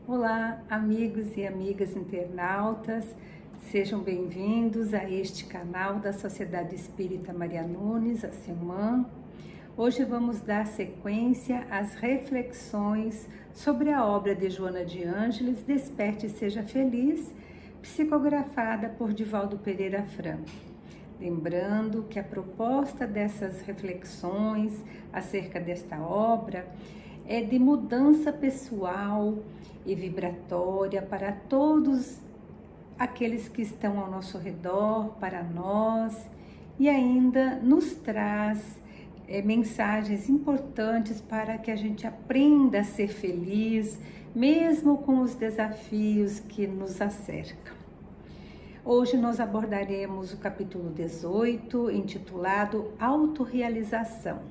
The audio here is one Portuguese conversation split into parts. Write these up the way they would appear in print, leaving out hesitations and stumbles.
Olá, amigos e amigas internautas, sejam bem-vindos a este canal da Sociedade Espírita Maria Nunes, a SEMAN. Hoje vamos dar sequência às reflexões sobre a obra de Joana de Ângeles, Desperte e Seja Feliz, psicografada por Divaldo Pereira Franco. Lembrando que a proposta dessas reflexões acerca desta obra é de mudança pessoal e vibratória para todos aqueles que estão ao nosso redor, para nós, e ainda nos traz mensagens importantes para que a gente aprenda a ser feliz, mesmo com os desafios que nos acercam. Hoje nós abordaremos o capítulo 18, intitulado Autorrealização.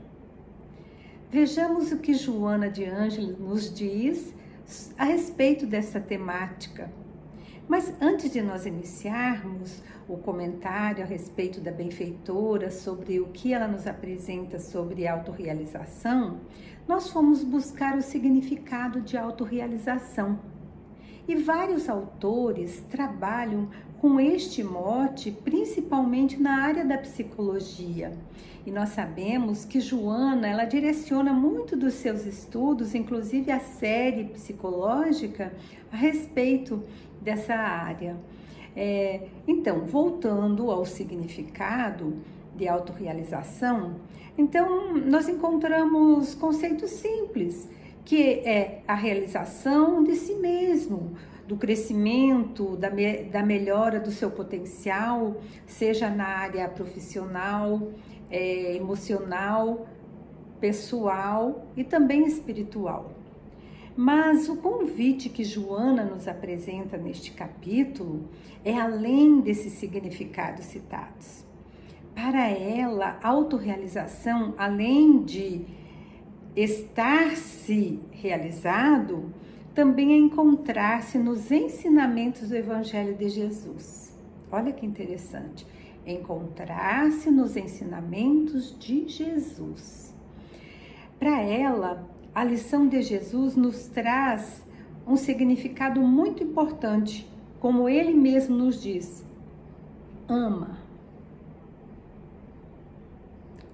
Vejamos o que Joana de Ângeles nos diz a respeito dessa temática. Mas antes de nós iniciarmos o comentário a respeito da benfeitora, sobre o que ela nos apresenta sobre autorrealização, nós fomos buscar o significado de autorrealização. E vários autores trabalham com este mote, principalmente na área da psicologia. E nós sabemos que Joana, ela direciona muito dos seus estudos, inclusive a série psicológica, a respeito dessa área. Então, voltando ao significado de autorrealização, então nós encontramos conceitos simples, que é a realização de si mesmo, do crescimento, da melhora do seu potencial, seja na área profissional, emocional, pessoal e também espiritual. Mas o convite que Joana nos apresenta neste capítulo é além desses significados citados. Para ela, a autorrealização, além de estar-se realizado, também é encontrar-se nos ensinamentos do Evangelho de Jesus. Olha que interessante. Encontrar-se nos ensinamentos de Jesus. Para ela, a lição de Jesus nos traz um significado muito importante, como ele mesmo nos diz: ama.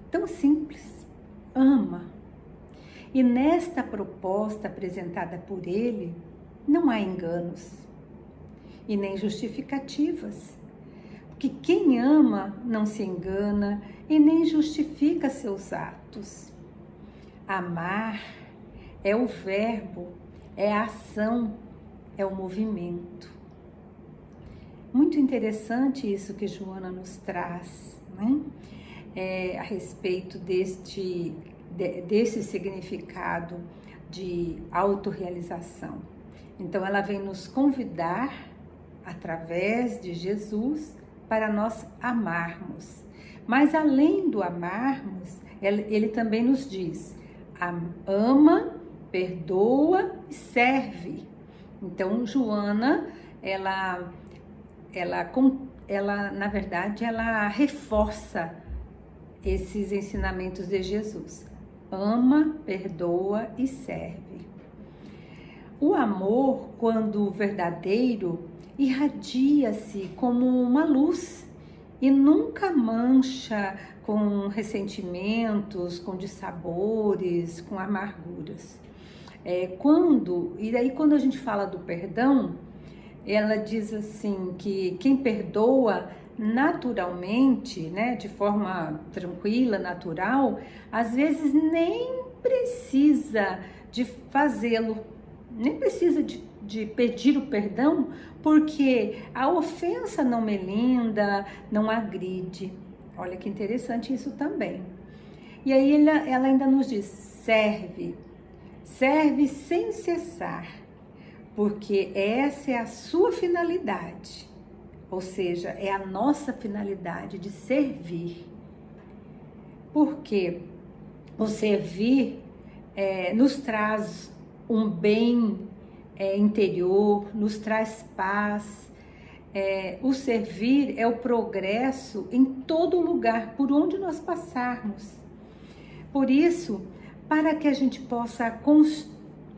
Tão simples, ama. E nesta proposta apresentada por ele, não há enganos e nem justificativas. Porque quem ama não se engana e nem justifica seus atos. Amar é o verbo, é a ação, é o movimento. Muito interessante isso que Joana nos traz, né? A respeito desse significado de autorrealização. Então, ela vem nos convidar, através de Jesus, para nós amarmos. Mas, além do amarmos, ele também nos diz: ama, perdoa e serve. Então, Joana, ela na verdade, ela reforça esses ensinamentos de Jesus. Ama, perdoa e serve. O amor, quando verdadeiro, irradia-se como uma luz e nunca mancha com ressentimentos, com dissabores, com amarguras. Quando a gente fala do perdão, ela diz assim que quem perdoa naturalmente, né, de forma tranquila, natural, às vezes nem precisa de fazê-lo, nem precisa de pedir o perdão, porque a ofensa não melinda, não agride. Olha que interessante isso também. E aí ela ainda nos diz: serve sem cessar, porque essa é a sua finalidade. Ou seja, é a nossa finalidade de servir. Porque o servir nos traz um bem interior, nos traz paz. O servir é o progresso em todo lugar, por onde nós passarmos. Por isso, para que a gente possa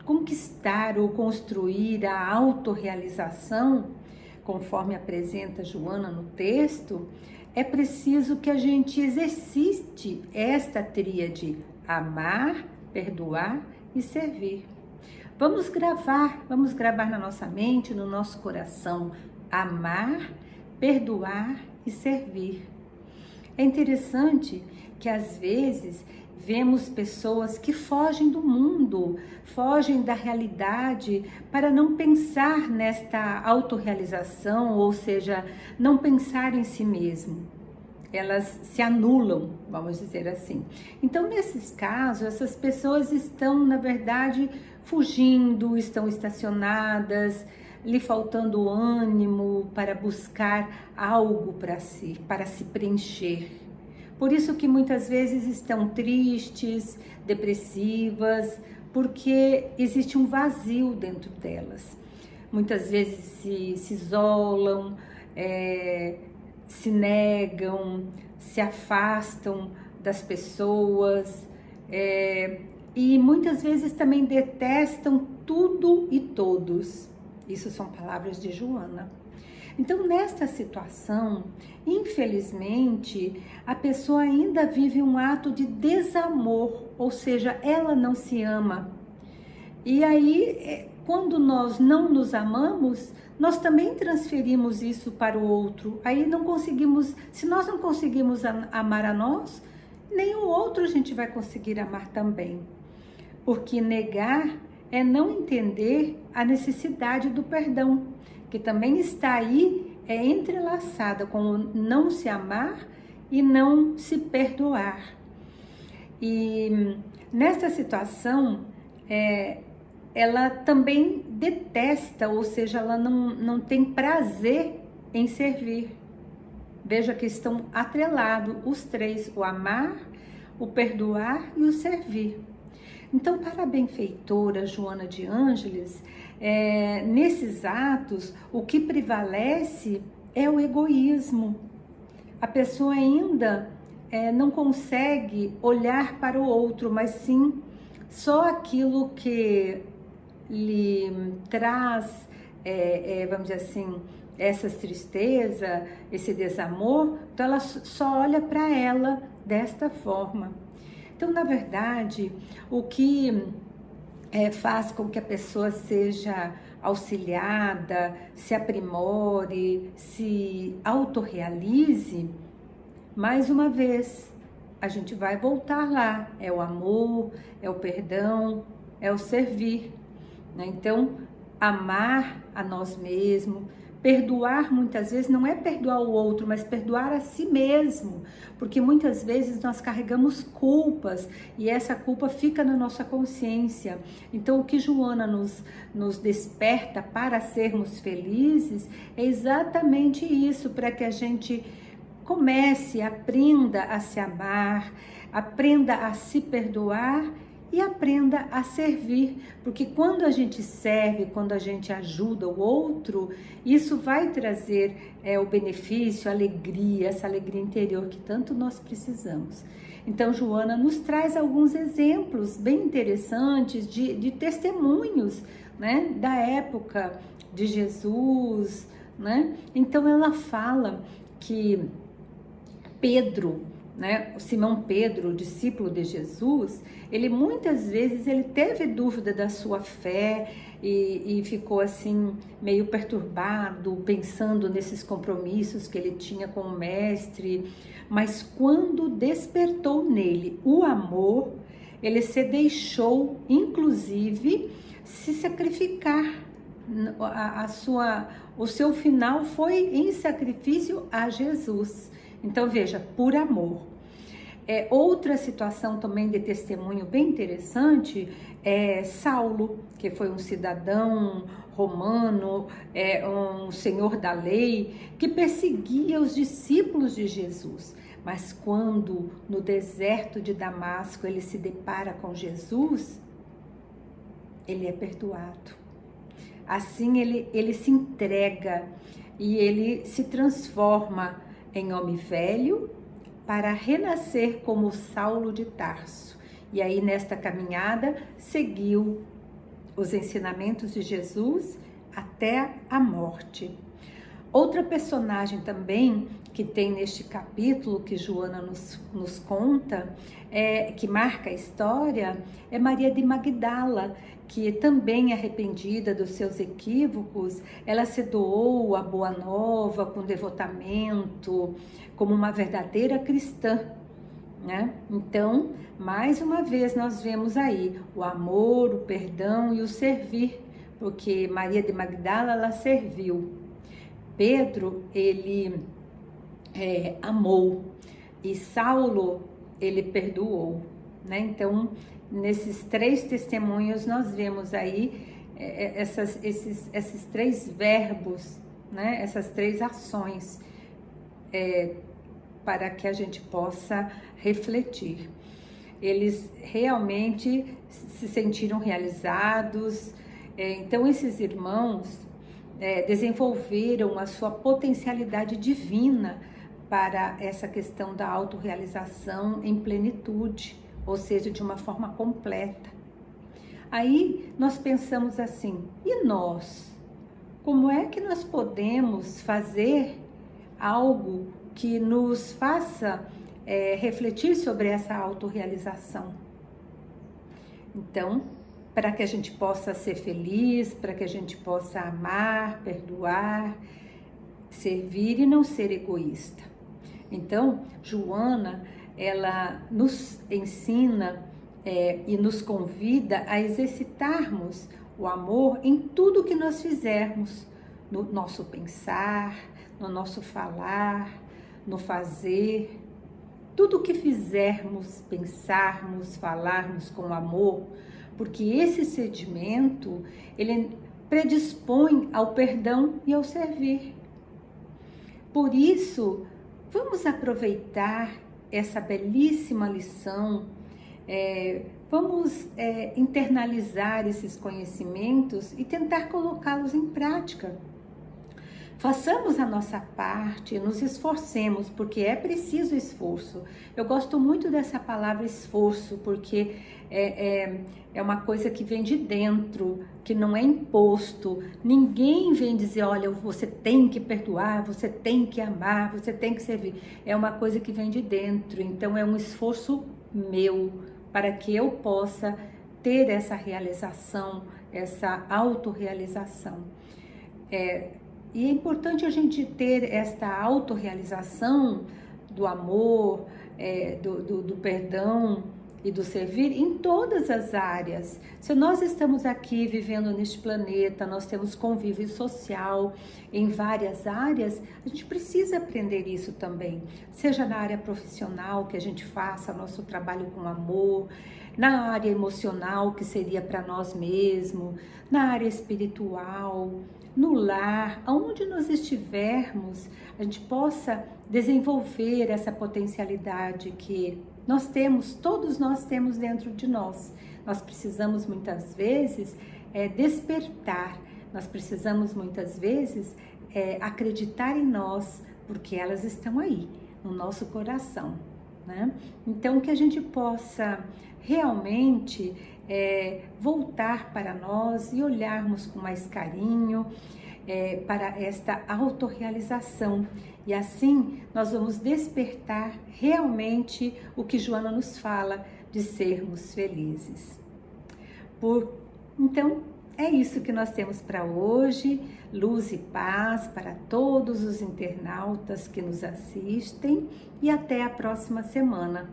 conquistar ou construir a autorrealização, conforme apresenta Joana no texto, é preciso que a gente exercite esta tríade: amar, perdoar e servir. Vamos gravar na nossa mente, no nosso coração: amar, perdoar e servir. É interessante que às vezes vemos pessoas que fogem do mundo, fogem da realidade para não pensar nesta autorrealização, ou seja, não pensar em si mesmo. Elas se anulam, vamos dizer assim. Então, nesses casos, essas pessoas estão, na verdade, fugindo, estão estacionadas, lhe faltando ânimo para buscar algo para se preencher. Por isso que muitas vezes estão tristes, depressivas, porque existe um vazio dentro delas. Muitas vezes se isolam, se negam, se afastam das pessoas, e muitas vezes também detestam tudo e todos. Isso são palavras de Joana. Então, nesta situação, infelizmente, a pessoa ainda vive um ato de desamor, ou seja, ela não se ama. E aí, quando nós não nos amamos, nós também transferimos isso para o outro. Aí não conseguimos, se nós não conseguimos amar a nós, nem o outro a gente vai conseguir amar também. Porque negar é não entender a necessidade do perdão, que também está aí, entrelaçada com o não se amar e não se perdoar. E nessa situação, ela também detesta, ou seja, ela não tem prazer em servir. Veja que estão atrelados os três: o amar, o perdoar e o servir. Então, para a benfeitora Joana de Ângeles, nesses atos, o que prevalece é o egoísmo. A pessoa ainda não consegue olhar para o outro, mas sim só aquilo que lhe traz, vamos dizer assim, essa tristeza, esse desamor. Então ela só olha para ela desta forma. Então, na verdade, o que faz com que a pessoa seja auxiliada, se aprimore, se autorrealize, mais uma vez, a gente vai voltar lá: é o amor, é o perdão, é o servir, né? Então, amar a nós mesmos, perdoar muitas vezes não é perdoar o outro, mas perdoar a si mesmo, porque muitas vezes nós carregamos culpas e essa culpa fica na nossa consciência. Então, o que Joana nos desperta para sermos felizes é exatamente isso, para que a gente comece, aprenda a se amar, aprenda a se perdoar e aprenda a servir, porque quando a gente serve, quando a gente ajuda o outro, isso vai trazer o benefício, a alegria, essa alegria interior que tanto nós precisamos. Então, Joana nos traz alguns exemplos bem interessantes de testemunhos, né, da época de Jesus, né? Então, ela fala que Pedro, né, o Simão Pedro, o discípulo de Jesus, ele muitas vezes teve dúvida da sua fé e ficou assim meio perturbado, pensando nesses compromissos que ele tinha com o mestre, mas quando despertou nele o amor, ele se deixou, inclusive, se sacrificar. O seu final foi em sacrifício a Jesus. Então, veja, por amor. Outra situação também de testemunho bem interessante é Saulo, que foi um cidadão romano, um senhor da lei, que perseguia os discípulos de Jesus. Mas quando no deserto de Damasco ele se depara com Jesus, ele é perdoado. Assim ele se entrega e ele se transforma em homem velho para renascer como Saulo de Tarso. E aí nesta caminhada seguiu os ensinamentos de Jesus até a morte. Outra personagem também que tem neste capítulo que Joana nos conta, que marca a história, é Maria de Magdala, que também arrependida dos seus equívocos, ela se doou à Boa Nova com devotamento, como uma verdadeira cristã, né? Então, mais uma vez nós vemos aí o amor, o perdão e o servir, porque Maria de Magdala, ela serviu. Pedro, ele amou, e Saulo, ele perdoou, né? Então, nesses 3 testemunhos, nós vemos aí esses 3 verbos, né? Essas 3 ações, para que a gente possa refletir. Eles realmente se sentiram realizados, então esses irmãos desenvolveram a sua potencialidade divina para essa questão da autorrealização em plenitude, ou seja, de uma forma completa. Aí nós pensamos assim, e nós? Como é que nós podemos fazer algo que nos faça refletir sobre essa autorrealização? Então, para que a gente possa ser feliz, para que a gente possa amar, perdoar, servir e não ser egoísta. Então, Joana, ela nos ensina e nos convida a exercitarmos o amor em tudo que nós fizermos, no nosso pensar, no nosso falar, no fazer. Tudo que fizermos, pensarmos, falarmos com amor, porque esse sedimento, ele predispõe ao perdão e ao servir. Por isso, vamos aproveitar essa belíssima lição, vamos internalizar esses conhecimentos e tentar colocá-los em prática. Façamos a nossa parte, nos esforcemos, porque é preciso esforço. Eu gosto muito dessa palavra esforço, porque é uma coisa que vem de dentro, que não é imposto. Ninguém vem dizer, olha, você tem que perdoar, você tem que amar, você tem que servir. É uma coisa que vem de dentro, então é um esforço meu, para que eu possa ter essa realização, essa autorrealização. E é importante a gente ter esta autorrealização do amor, do perdão e do servir em todas as áreas. Se nós estamos aqui vivendo neste planeta, nós temos convívio social em várias áreas, a gente precisa aprender isso também. Seja na área profissional, que a gente faça nosso trabalho com amor, na área emocional, que seria para nós mesmos, na área espiritual, no lar, aonde nós estivermos, a gente possa desenvolver essa potencialidade que nós temos, todos nós temos dentro de nós. Nós precisamos muitas vezes despertar, nós precisamos muitas vezes acreditar em nós, porque elas estão aí, no nosso coração, né? Então, que a gente possa realmente voltar para nós e olharmos com mais carinho para esta autorrealização. E assim nós vamos despertar realmente o que Joana nos fala de sermos felizes. Então, é isso que nós temos para hoje. Luz e paz para todos os internautas que nos assistem e até a próxima semana.